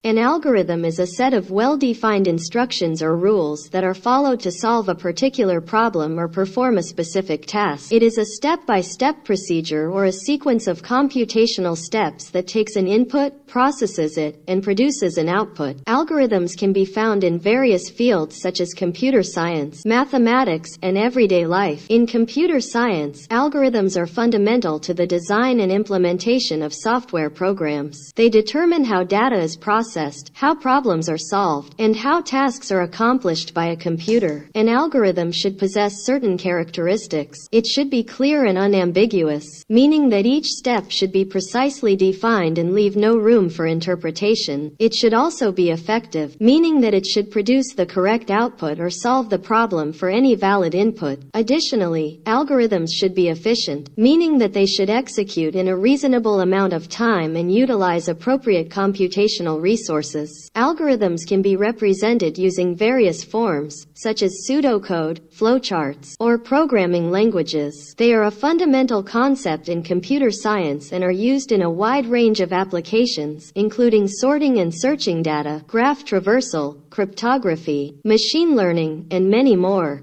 An algorithm is a set of well-defined instructions or rules that are followed to solve a particular problem or perform a specific task. It is a step-by-step procedure or a sequence of computational steps that takes an input, processes it, and produces an output. Algorithms can be found in various fields such as computer science, mathematics, and everyday life. In computer science, algorithms are fundamental to the design and implementation of software programs. They determine how data is processed, how problems are solved, and how tasks are accomplished by a computer. An algorithm should possess certain characteristics. It should be clear and unambiguous, meaning that each step should be precisely defined and leave no room for interpretation. It should also be effective, meaning that it should produce the correct output or solve the problem for any valid input. Additionally, algorithms should be efficient, meaning that they should execute in a reasonable amount of time and utilize appropriate computational resources. Algorithms can be represented using various forms, such as pseudocode, flowcharts, or programming languages. They are a fundamental concept in computer science and are used in a wide range of applications, including sorting and searching data, graph traversal, cryptography, machine learning, and many more.